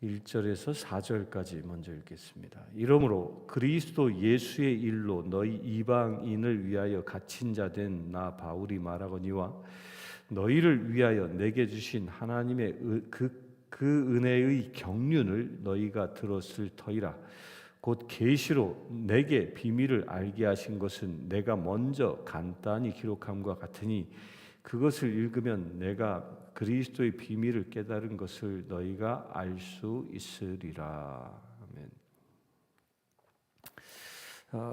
1절에서 4절까지 먼저 읽겠습니다. 이러므로 그리스도 예수의 일로 너희 이방인을 위하여 갇힌 자 된 나 바울이 말하거니와 너희를 위하여 내게 주신 하나님의 그 은혜의 경륜을 너희가 들었을 터이라. 곧 계시로 내게 비밀을 알게 하신 것은 내가 먼저 간단히 기록함과 같으니 그것을 읽으면 내가 그리스도의 비밀을 깨달은 것을 너희가 알 수 있으리라. 아멘.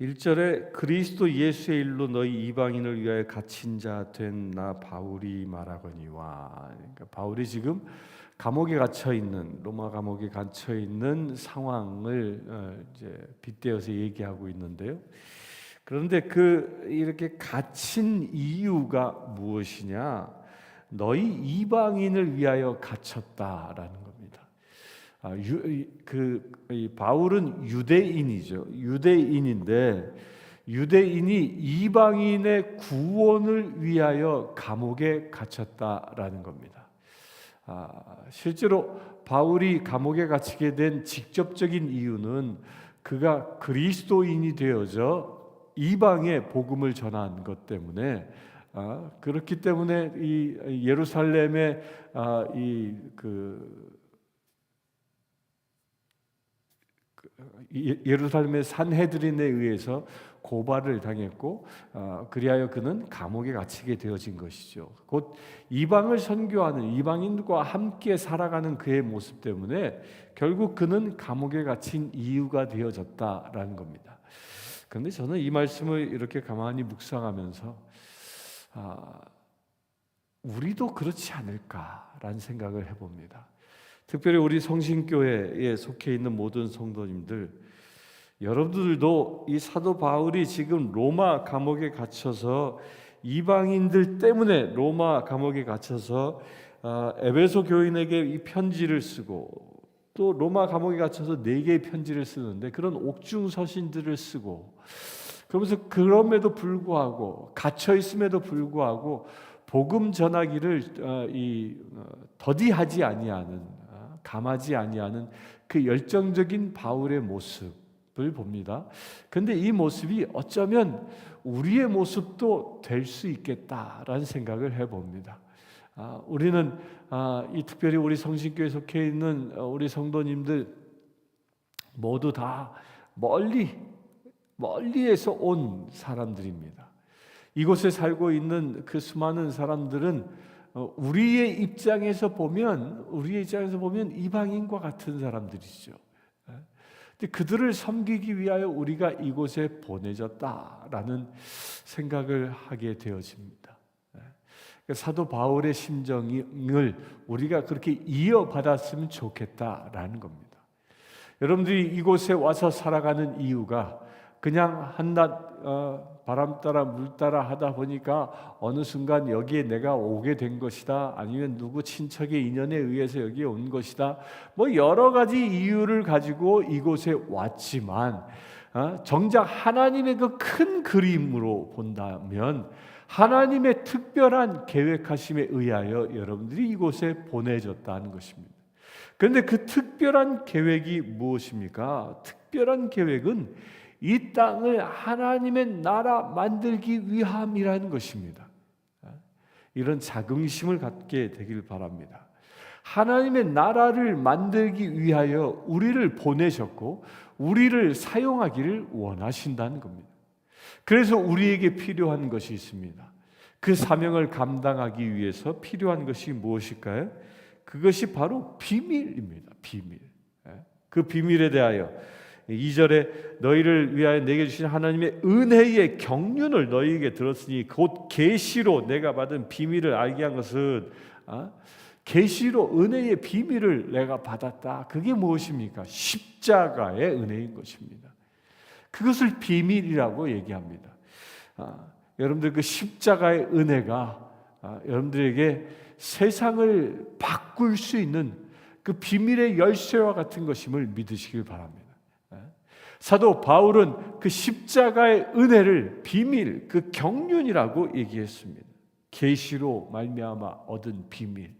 1절에 그리스도 예수의 일로 너희 이방인을 위하여 갇힌 자 된 나 바울이 말하거니와. 그러니까 바울이 지금 감옥에 갇혀 있는 로마 감옥에 갇혀 있는 상황을 이제 빗대어서 얘기하고 있는데요. 그런데 이렇게 갇힌 이유가 무엇이냐? 너희 이방인을 위하여 갇혔다라는 겁니다. 바울은 유대인이죠. 유대인인데 유대인이 이방인의 구원을 위하여 감옥에 갇혔다라는 겁니다. 실제로 바울이 감옥에 갇히게 된 직접적인 이유는 그가 그리스도인이 되어져 이방에 복음을 전한 것 때문에 그렇기 때문에 이 예루살렘의 예루살렘의 산헤드린에 의해서 고발을 당했고 그리하여 그는 감옥에 갇히게 되어진 것이죠. 곧 이방을 선교하는 이방인과 함께 살아가는 그의 모습 때문에 결국 그는 감옥에 갇힌 이유가 되어졌다라는 겁니다. 그런데 저는 이 말씀을 이렇게 가만히 묵상하면서 우리도 그렇지 않을까라는 생각을 해봅니다. 특별히 우리 성신교회에 속해 있는 모든 성도님들, 여러분들도 이 사도 바울이 지금 로마 감옥에 갇혀서 이방인들 때문에 로마 감옥에 갇혀서 에베소 교인에게 이 편지를 쓰고 또 로마 감옥에 갇혀서 4개의 편지를 쓰는데 그런 옥중서신들을 쓰고 그러면서 그럼에도 불구하고 갇혀 있음에도 불구하고 복음 전하기를 더디하지 아니하는 감하지 아니하는 그 열정적인 바울의 모습을 봅니다. 그런데 이 모습이 어쩌면 우리의 모습도 될 수 있겠다라는 생각을 해봅니다. 우리는 특별히 우리 성신교회에 속해 있는 우리 성도님들 모두 다 멀리에서 온 사람들입니다. 이곳에 살고 있는 그 수많은 사람들은 우리의 입장에서 보면 이방인과 같은 사람들이죠. 근데 그들을 섬기기 위하여 우리가 이곳에 보내졌다라는 생각을 하게 되어집니다. 사도 바울의 심정을 우리가 그렇게 이어받았으면 좋겠다라는 겁니다. 여러분들이 이곳에 와서 살아가는 이유가 그냥 한낱 바람 따라 물 따라 하다 보니까 어느 순간 여기에 내가 오게 된 것이다, 아니면 누구 친척의 인연에 의해서 여기에 온 것이다, 여러 가지 이유를 가지고 이곳에 왔지만 정작 하나님의 그 큰 그림으로 본다면 하나님의 특별한 계획하심에 의하여 여러분들이 이곳에 보내졌다는 것입니다. 그런데 그 특별한 계획이 무엇입니까? 특별한 계획은 이 땅을 하나님의 나라 만들기 위함이라는 것입니다. 이런 자긍심을 갖게 되길 바랍니다. 하나님의 나라를 만들기 위하여 우리를 보내셨고 우리를 사용하기를 원하신다는 겁니다. 그래서 우리에게 필요한 것이 있습니다. 그 사명을 감당하기 위해서 필요한 것이 무엇일까요? 그것이 바로 비밀입니다. 비밀. 그 비밀에 대하여 2절에 너희를 위하여 내게 주신 하나님의 은혜의 경륜을 너희에게 들었으니 곧 계시로 내가 받은 비밀을 알게 한 것은 계시로 은혜의 비밀을 내가 받았다. 그게 무엇입니까? 십자가의 은혜인 것입니다. 그것을 비밀이라고 얘기합니다. 여러분들 그 십자가의 은혜가 여러분들에게 세상을 바꿀 수 있는 그 비밀의 열쇠와 같은 것임을 믿으시길 바랍니다. 사도 바울은 그 십자가의 은혜를 비밀, 그 경륜이라고 얘기했습니다. 계시로 말미암아 얻은 비밀.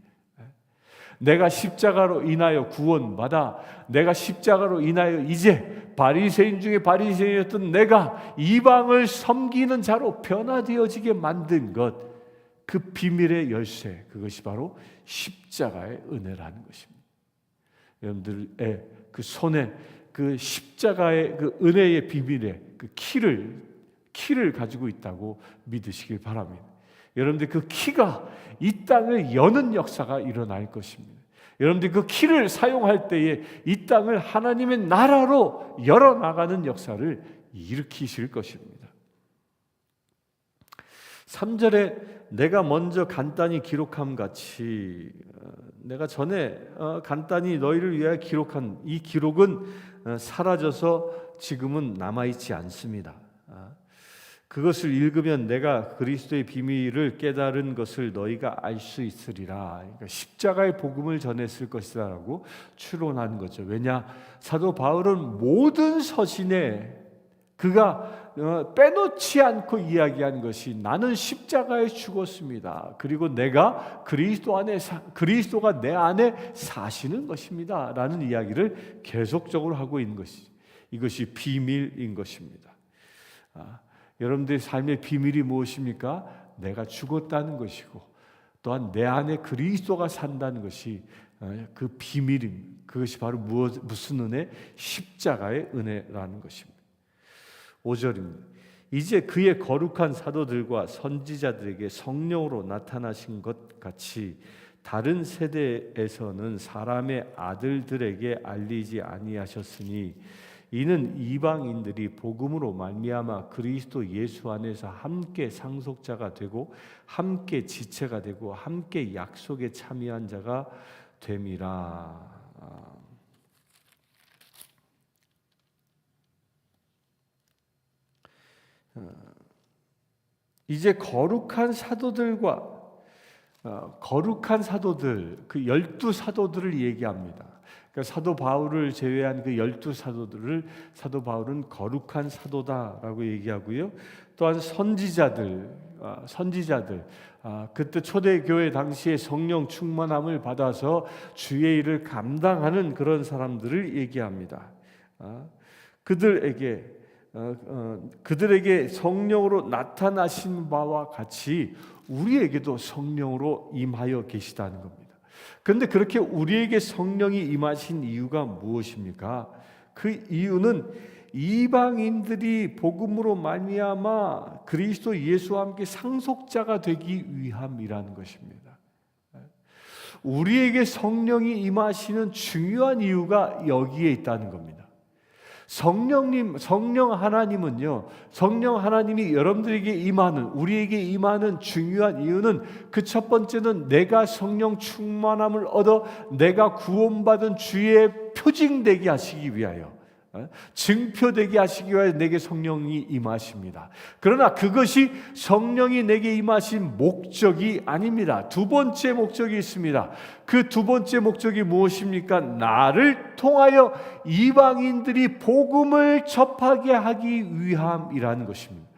내가 십자가로 인하여 구원받아 내가 십자가로 인하여 이제 바리새인 중에 바리새인이었던 내가 이방을 섬기는 자로 변화되어지게 만든 것, 그 비밀의 열쇠, 그것이 바로 십자가의 은혜라는 것입니다. 여러분들의 그 손에 그 십자가의 그 은혜의 비밀의 그 키를 가지고 있다고 믿으시길 바랍니다. 여러분들 그 키가 이 땅을 여는 역사가 일어날 것입니다. 여러분들 그 키를 사용할 때에 이 땅을 하나님의 나라로 열어나가는 역사를 일으키실 것입니다. 3절에 내가 먼저 간단히 기록함 같이, 내가 전에 간단히 너희를 위하여 기록한 이 기록은 사라져서 지금은 남아있지 않습니다. 그것을 읽으면 내가 그리스도의 비밀을 깨달은 것을 너희가 알 수 있으리라. 그러니까 십자가의 복음을 전했을 것이라고 추론한 거죠. 왜냐? 사도 바울은 모든 서신에 그가 빼놓지 않고 이야기한 것이 나는 십자가에 죽었습니다. 그리고 내가 그리스도가 내 안에 사시는 것입니다. 라는 이야기를 계속적으로 하고 있는 것이, 이것이 비밀인 것입니다. 여러분들의 삶의 비밀이 무엇입니까? 내가 죽었다는 것이고 또한 내 안에 그리스도가 산다는 것이 그 비밀입니다. 그것이 바로 무슨 은혜? 십자가의 은혜라는 것입니다. 5절입니다. 이제 그의 거룩한 사도들과 선지자들에게 성령으로 나타나신 것 같이 다른 세대에서는 사람의 아들들에게 알리지 아니하셨으니 이는 이방인들이 복음으로 말미암아 그리스도 예수 안에서 함께 상속자가 되고 함께 지체가 되고 함께 약속에 참여한 자가 됨이라. 이제 거룩한 사도들과 거룩한 사도들, 그 12사도들을 얘기합니다. 그러니까 사도 바울을 제외한 그 12사도들을 사도 바울은 거룩한 사도다라고 얘기하고요. 또한 선지자들, 그때 초대교회 당시에 성령 충만함을 받아서 주의 일을 감당하는 그런 사람들을 얘기합니다. 그들에게 성령으로 나타나신 바와 같이 우리에게도 성령으로 임하여 계시다는 겁니다. 그런데 그렇게 우리에게 성령이 임하신 이유가 무엇입니까? 그 이유는 이방인들이 복음으로 말미암아 그리스도 예수와 함께 상속자가 되기 위함이라는 것입니다. 우리에게 성령이 임하시는 중요한 이유가 여기에 있다는 겁니다. 성령 하나님은요, 성령 하나님이 여러분들에게 임하는, 우리에게 임하는 중요한 이유는 그 첫 번째는 내가 성령 충만함을 얻어 내가 구원받은 주의 표징되게 하시기 위하여, 증표되게 하시기 위하여 내게 성령이 임하십니다. 그러나 그것이 성령이 내게 임하신 목적이 아닙니다. 두 번째 목적이 있습니다. 그 두 번째 목적이 무엇입니까? 나를 통하여 이방인들이 복음을 접하게 하기 위함이라는 것입니다.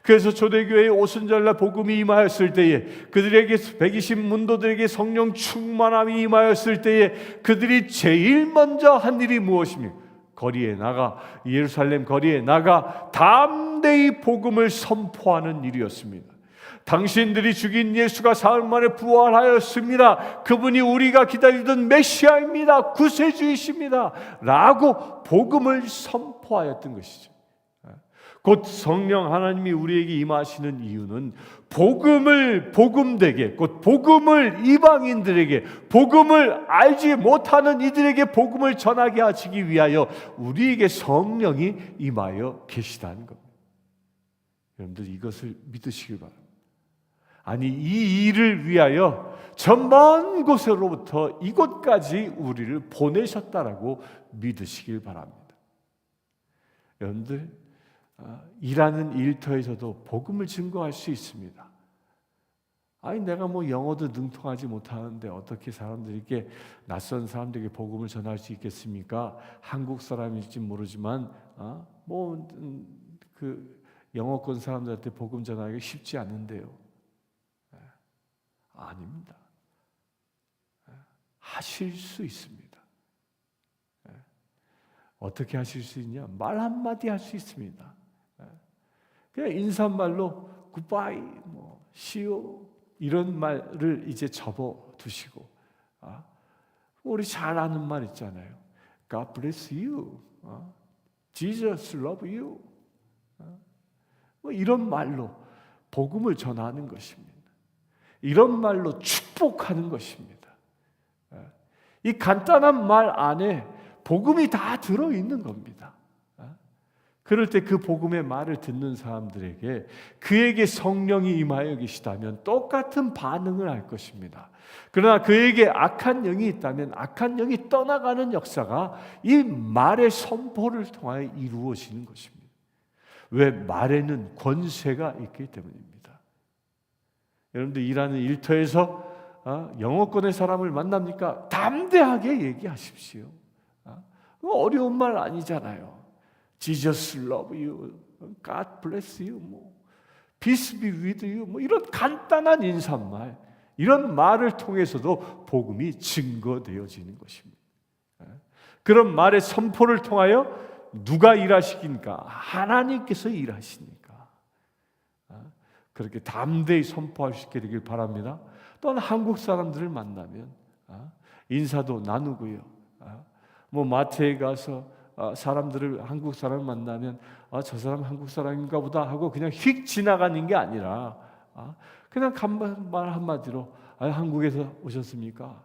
그래서 초대교회의 오순절날 복음이 임하였을 때에 그들에게 120문도들에게 성령 충만함이 임하였을 때에 그들이 제일 먼저 한 일이 무엇입니까? 거리에 나가, 예루살렘 거리에 나가 담대히 복음을 선포하는 일이었습니다. 당신들이 죽인 예수가 사흘 만에 부활하였습니다. 그분이 우리가 기다리던 메시아입니다. 구세주이십니다. 라고 복음을 선포하였던 것이죠. 곧 성령 하나님이 우리에게 임하시는 이유는 복음되게, 곧 복음을 이방인들에게, 복음을 알지 못하는 이들에게 복음을 전하게 하시기 위하여 우리에게 성령이 임하여 계시다는 겁니다. 여러분들 이것을 믿으시길 바랍니다. 아니, 이 일을 위하여 저 먼 곳으로부터 이곳까지 우리를 보내셨다라고 믿으시길 바랍니다. 여러분들 일하는 일터에서도 복음을 증거할 수 있습니다. 아니, 내가 뭐 영어도 능통하지 못하는데 어떻게 사람들에게, 낯선 사람들에게 복음을 전할 수 있겠습니까? 한국 사람일지 모르지만 그 영어권 사람들한테 복음 전하기가 쉽지 않은데요. 아닙니다. 하실 수 있습니다. 어떻게 하실 수 있냐? 말 한마디 할 수 있습니다. 그냥 인사말로 굿바이, 시오 이런 말을 이제 접어두시고, 우리 잘 아는 말 있잖아요. God bless you, Jesus love you, 이런 말로 복음을 전하는 것입니다. 이런 말로 축복하는 것입니다. 이 간단한 말 안에 복음이 다 들어있는 겁니다. 그럴 때 그 복음의 말을 듣는 사람들에게 그에게 성령이 임하여 계시다면 똑같은 반응을 할 것입니다. 그러나 그에게 악한 영이 있다면 악한 영이 떠나가는 역사가 이 말의 선포를 통하여 이루어지는 것입니다. 왜? 말에는 권세가 있기 때문입니다. 여러분들 일하는 일터에서 영어권의 사람을 만납니까? 담대하게 얘기하십시오. 어려운 말 아니잖아요. Jesus love you, God bless you, peace be with you, 이런 간단한 인사말, 이런 말을 통해서도 복음이 증거되어지는 것입니다. 그런 말의 선포를 통하여 누가 일하시니까? 하나님께서 일하시니까. 그렇게 담대히 선포할 수 있게 되길 바랍니다. 또한 한국 사람들을 만나면 인사도 나누고요. 마트에 가서 사람들을, 한국 사람을 만나면 저 사람 한국 사람인가 보다 하고 그냥 휙 지나가는 게 아니라 그냥 말 한마디로 한국에서 오셨습니까?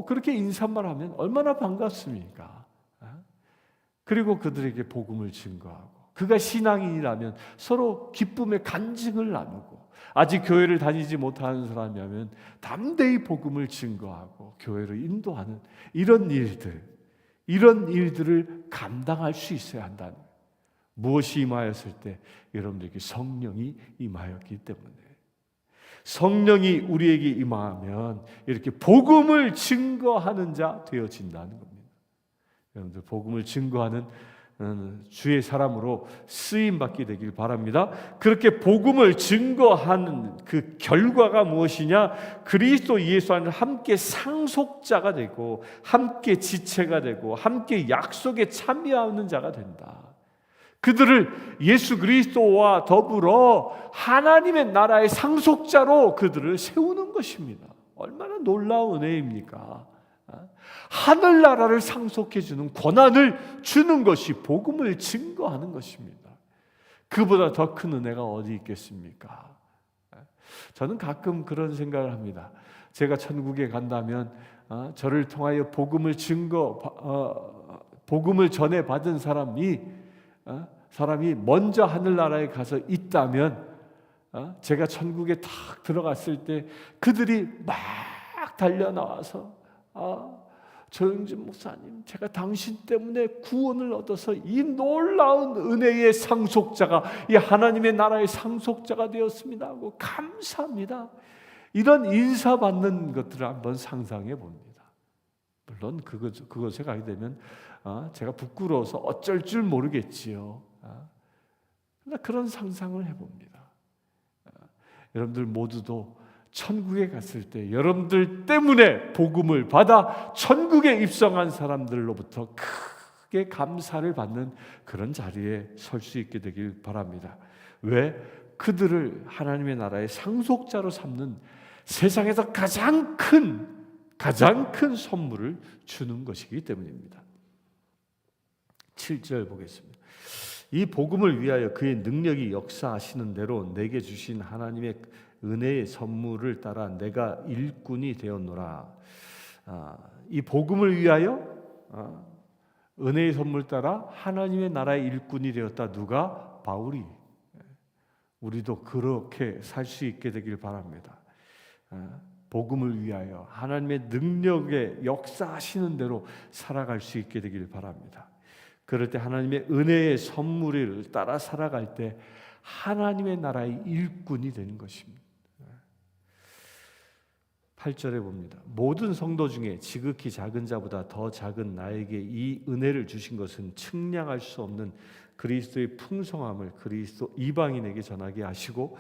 그렇게 인사말 하면 얼마나 반갑습니까? 그리고 그들에게 복음을 증거하고, 그가 신앙인이라면 서로 기쁨의 간증을 나누고, 아직 교회를 다니지 못하는 사람이라면 담대히 복음을 증거하고 교회를 인도하는 이런 일들을 감당할 수 있어야 한다는 거예요. 무엇이 임하였을 때? 여러분들에게 성령이 임하였기 때문에. 성령이 우리에게 임하면 이렇게 복음을 증거하는 자 되어진다는 겁니다. 여러분들 복음을 증거하는 주의 사람으로 쓰임 받게 되길 바랍니다. 그렇게 복음을 증거하는 그 결과가 무엇이냐? 그리스도 예수 안에서 함께 상속자가 되고, 함께 지체가 되고, 함께 약속에 참여하는 자가 된다. 그들을 예수 그리스도와 더불어 하나님의 나라의 상속자로 그들을 세우는 것입니다. 얼마나 놀라운 은혜입니까? 하늘나라를 상속해 주는 권한을 주는 것이 복음을 증거하는 것입니다. 그보다 더 큰 은혜가 어디 있겠습니까? 저는 가끔 그런 생각을 합니다. 제가 천국에 간다면 저를 통하여 복음을 전해 받은 사람이 먼저 하늘나라에 가서 있다면, 제가 천국에 탁 들어갔을 때 그들이 막 달려 나와서 조영진 목사님, 제가 당신 때문에 구원을 얻어서 이 놀라운 은혜의 상속자가, 이 하나님의 나라의 상속자가 되었습니다 하고 감사합니다, 이런 인사받는 것들을 한번 상상해 봅니다. 물론 그것에 가게 되면 제가 부끄러워서 어쩔 줄 모르겠지요. 그러나 그런 상상을 해봅니다. 여러분들 모두도 천국에 갔을 때 여러분들 때문에 복음을 받아 천국에 입성한 사람들로부터 크게 감사를 받는 그런 자리에 설 수 있게 되길 바랍니다. 왜? 그들을 하나님의 나라의 상속자로 삼는 세상에서 가장 큰 선물을 주는 것이기 때문입니다. 7절 보겠습니다. 이 복음을 위하여 그의 능력이 역사하시는 대로 내게 주신 하나님의 은혜의 선물을 따라 내가 일꾼이 되었노라. 이 복음을 위하여 은혜의 선물 따라 하나님의 나라의 일꾼이 되었다. 누가? 바울이. 우리도 그렇게 살 수 있게 되길 바랍니다. 복음을 위하여 하나님의 능력에 역사하시는 대로 살아갈 수 있게 되길 바랍니다. 그럴 때 하나님의 은혜의 선물을 따라 살아갈 때 하나님의 나라의 일꾼이 되는 것입니다. 8절에 봅니다. 모든 성도 중에 지극히 작은 자보다 더 작은 나에게 이 은혜를 주신 것은 측량할 수 없는 그리스도의 풍성함을 그리스도 이방인에게 전하게 하시고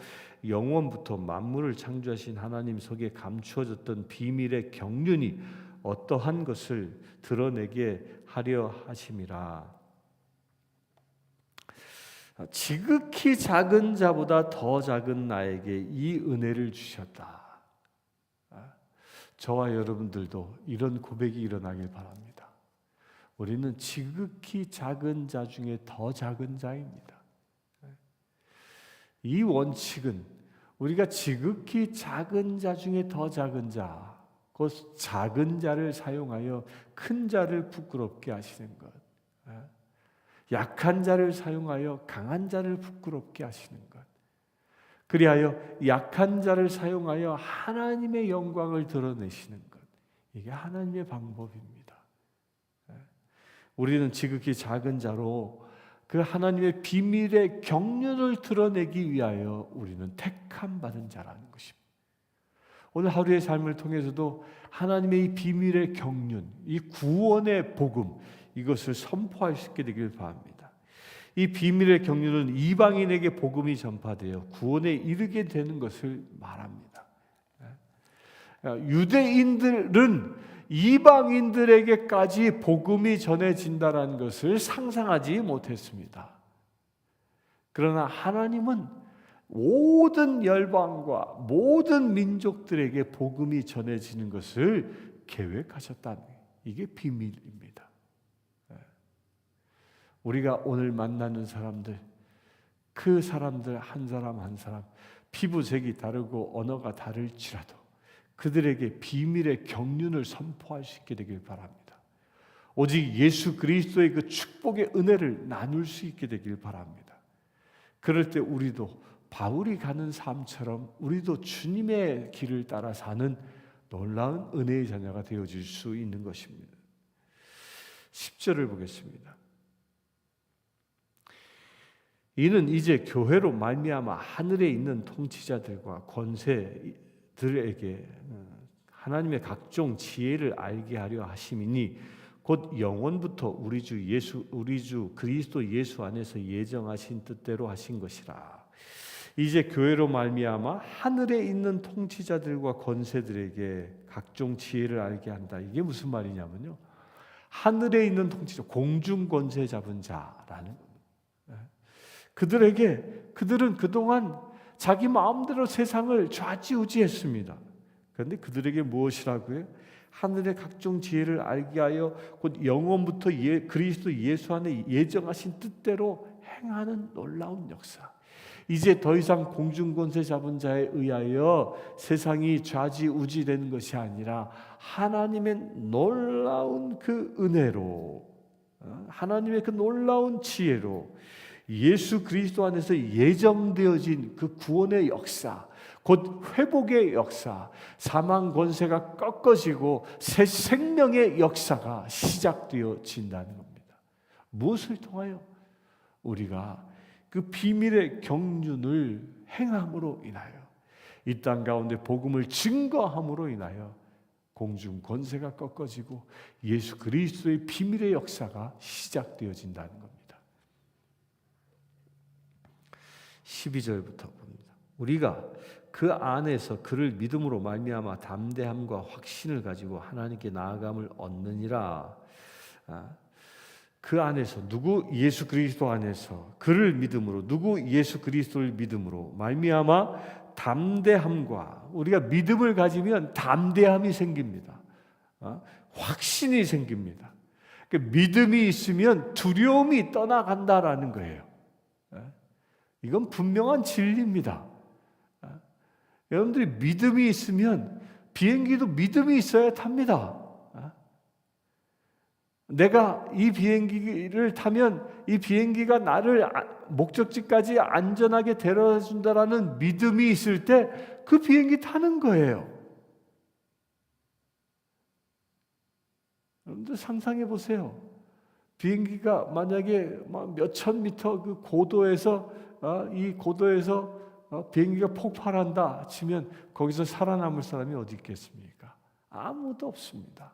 영원부터 만물을 창조하신 하나님 속에 감추어졌던 비밀의 경륜이 어떠한 것을 드러내게 하려 하심이라. 지극히 작은 자보다 더 작은 나에게 이 은혜를 주셨다. 저와 여러분들도 이런 고백이 일어나길 바랍니다. 우리는 지극히 작은 자 중에 더 작은 자입니다. 이 원칙은 우리가 지극히 작은 자 중에 더 작은 자, 그 작은 자를 사용하여 큰 자를 부끄럽게 하시는 것, 약한 자를 사용하여 강한 자를 부끄럽게 하시는 것, 그리하여 약한 자를 사용하여 하나님의 영광을 드러내시는 것, 이게 하나님의 방법입니다. 우리는 지극히 작은 자로 그 하나님의 비밀의 경륜을 드러내기 위하여 우리는 택함 받은 자라는 것입니다. 오늘 하루의 삶을 통해서도 하나님의 이 비밀의 경륜, 이 구원의 복음, 이것을 선포할 수 있게 되길 바랍니다. 이 비밀의 경륜은 이방인에게 복음이 전파되어 구원에 이르게 되는 것을 말합니다. 유대인들은 이방인들에게까지 복음이 전해진다는 것을 상상하지 못했습니다. 그러나 하나님은 모든 열방과 모든 민족들에게 복음이 전해지는 것을 계획하셨다는, 이게 비밀입니다. 우리가 오늘 만나는 사람들, 그 사람들 한 사람 한 사람 피부색이 다르고 언어가 다를지라도 그들에게 비밀의 경륜을 선포할 수 있게 되길 바랍니다. 오직 예수 그리스도의 그 축복의 은혜를 나눌 수 있게 되길 바랍니다. 그럴 때 우리도 바울이 가는 삶처럼 우리도 주님의 길을 따라 사는 놀라운 은혜의 자녀가 되어질 수 있는 것입니다. 10절을 보겠습니다. 이는 이제 교회로 말미암아 하늘에 있는 통치자들과 권세들에게 하나님의 각종 지혜를 알게 하려 하심이니 곧 영원부터 우리 주 그리스도 예수 안에서 예정하신 뜻대로 하신 것이라. 이제 교회로 말미암아 하늘에 있는 통치자들과 권세들에게 각종 지혜를 알게 한다. 이게 무슨 말이냐면요, 하늘에 있는 통치자, 공중 권세 잡은 자라는 겁니다. 그들은 그동안 자기 마음대로 세상을 좌지우지했습니다. 그런데 그들에게 무엇이라고요? 하늘의 각종 지혜를 알게 하여 곧 영원부터 그리스도 예수 안에 예정하신 뜻대로 행하는 놀라운 역사. 이제 더 이상 공중권세 잡은 자에 의하여 세상이 좌지우지되는 것이 아니라 하나님의 놀라운 그 은혜로, 하나님의 그 놀라운 지혜로 예수 그리스도 안에서 예정되어진 그 구원의 역사, 곧 회복의 역사, 사망 권세가 꺾어지고 새 생명의 역사가 시작되어진다는 겁니다. 무엇을 통하여? 우리가 그 비밀의 경륜을 행함으로 인하여, 이 땅 가운데 복음을 증거함으로 인하여 공중 권세가 꺾어지고 예수 그리스도의 비밀의 역사가 시작되어진다는 겁니다. 12절부터 봅니다. 우리가 그 안에서 그를 믿음으로 말미암아 담대함과 확신을 가지고 하나님께 나아감을 얻느니라. 그 안에서, 누구? 예수 그리스도 안에서 그를 믿음으로, 누구? 예수 그리스도를 믿음으로 말미암아 담대함과, 우리가 믿음을 가지면 담대함이 생깁니다. 확신이 생깁니다. 믿음이 있으면 두려움이 떠나간다라는 거예요. 이건 분명한 진리입니다. 여러분들이 믿음이 있으면 비행기도 믿음이 있어야 탑니다. 내가 이 비행기를 타면 이 비행기가 나를 목적지까지 안전하게 데려다 준다라는 믿음이 있을 때 그 비행기 타는 거예요. 여러분들 상상해 보세요. 비행기가 만약에 몇천 미터 그 고도에서 이 고도에서 비행기가 폭발한다 치면 거기서 살아남을 사람이 어디 있겠습니까? 아무도 없습니다.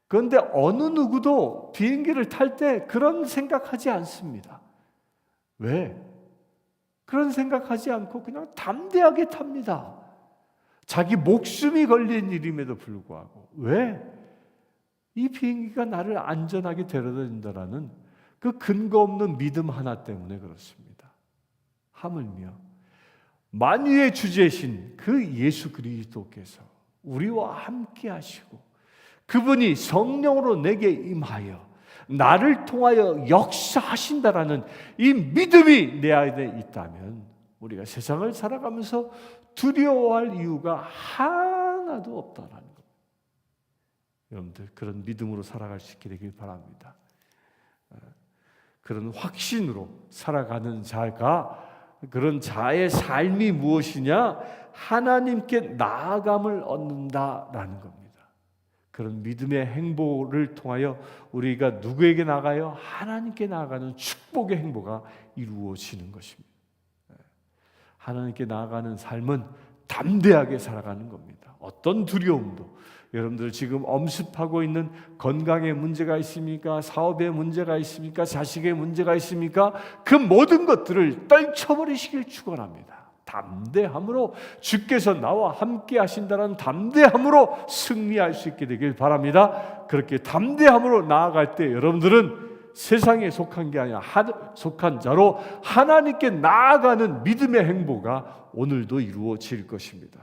그런데 어느 누구도 비행기를 탈 때 그런 생각하지 않습니다. 왜? 그런 생각하지 않고 그냥 담대하게 탑니다. 자기 목숨이 걸린 일임에도 불구하고. 왜? 이 비행기가 나를 안전하게 데려다 준다라는 그 근거 없는 믿음 하나 때문에 그렇습니다. 하물며 만유의 주제신 그 예수 그리스도께서 우리와 함께 하시고 그분이 성령으로 내게 임하여 나를 통하여 역사하신다라는 이 믿음이 내 안에 있다면 우리가 세상을 살아가면서 두려워할 이유가 하나도 없다라는 겁니다. 여러분들 그런 믿음으로 살아갈 수 있게 되길 바랍니다. 그런 확신으로 살아가는 자가 그런 자의 삶이 무엇이냐? 하나님께 나아감을 얻는다라는 겁니다. 그런 믿음의 행보를 통하여 우리가 누구에게 나가요? 하나님께 나아가는 축복의 행보가 이루어지는 것입니다. 하나님께 나아가는 삶은 담대하게 살아가는 겁니다. 어떤 두려움도 여러분들 지금 엄습하고 있는 건강에 문제가 있습니까? 사업에 문제가 있습니까? 자식에 문제가 있습니까? 그 모든 것들을 떨쳐버리시길 축원합니다. 담대함으로 주께서 나와 함께 하신다는 담대함으로 승리할 수 있게 되길 바랍니다. 그렇게 담대함으로 나아갈 때 여러분들은 세상에 속한 게 아니라 속한 자로 하나님께 나아가는 믿음의 행보가 오늘도 이루어질 것입니다.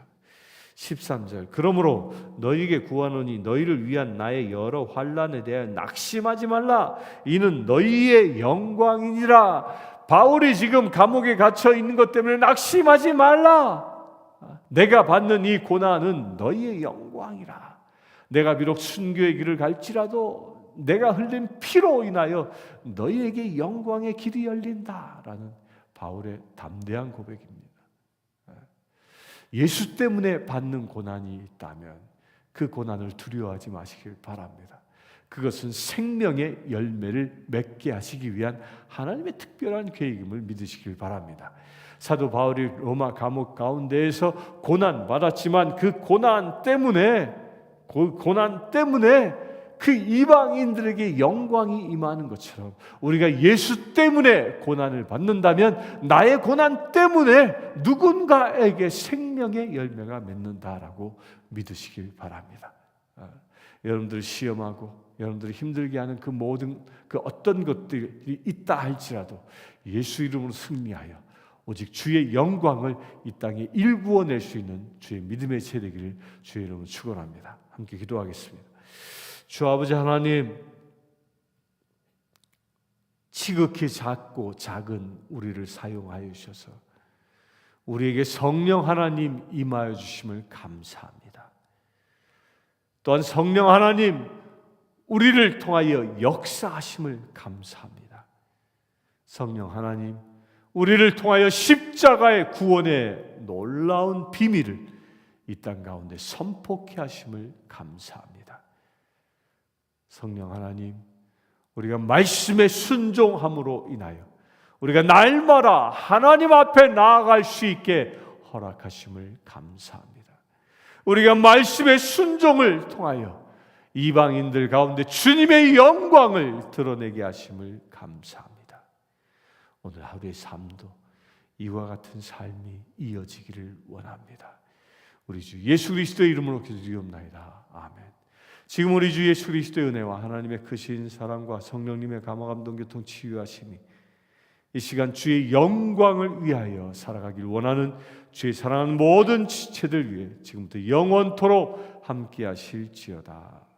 13절 그러므로 너희에게 구하노니 너희를 위한 나의 여러 환난에 대하여 낙심하지 말라. 이는 너희의 영광이니라. 바울이 지금 감옥에 갇혀 있는 것 때문에 낙심하지 말라. 내가 받는 이 고난은 너희의 영광이라. 내가 비록 순교의 길을 갈지라도 내가 흘린 피로 인하여 너희에게 영광의 길이 열린다라는 바울의 담대한 고백입니다. 예수 때문에 받는 고난이 있다면 그 고난을 두려워하지 마시길 바랍니다. 그것은 생명의 열매를 맺게 하시기 위한 하나님의 특별한 계획임을 믿으시길 바랍니다. 사도 바울이 로마 감옥 가운데에서 고난 받았지만 그 고난 때문에 그 이방인들에게 영광이 임하는 것처럼 우리가 예수 때문에 고난을 받는다면 나의 고난 때문에 누군가에게 생명의 열매가 맺는다라고 믿으시길 바랍니다. 여러분들 시험하고 여러분들이 힘들게 하는 그 모든 그 어떤 것들이 있다 할지라도 예수 이름으로 승리하여 오직 주의 영광을 이 땅에 일구어낼 수 있는 주의 믿음의 세대기를 주의 이름으로 축원합니다. 함께 기도하겠습니다. 주 아버지 하나님, 지극히 작고 작은 우리를 사용하여 주셔서 우리에게 성령 하나님 임하여 주심을 감사합니다. 또한 성령 하나님 우리를 통하여 역사하심을 감사합니다. 성령 하나님 우리를 통하여 십자가의 구원의 놀라운 비밀을 이 땅 가운데 선포케 하심을 감사합니다. 성령 하나님 우리가 말씀에 순종함으로 인하여 우리가 날마다 하나님 앞에 나아갈 수 있게 허락하심을 감사합니다. 우리가 말씀의 순종을 통하여 이방인들 가운데 주님의 영광을 드러내게 하심을 감사합니다. 오늘 하루의 삶도 이와 같은 삶이 이어지기를 원합니다. 우리 주 예수 그리스도의 이름으로 기도드리옵나이다. 아멘. 지금 우리 주 예수 그리스도의 은혜와 하나님의 크신 사랑과 성령님의 감화 감동 교통 치유하심이 이 시간 주의 영광을 위하여 살아가길 원하는 주의 사랑하는 모든 지체들 위해 지금부터 영원토록 함께 하실지어다.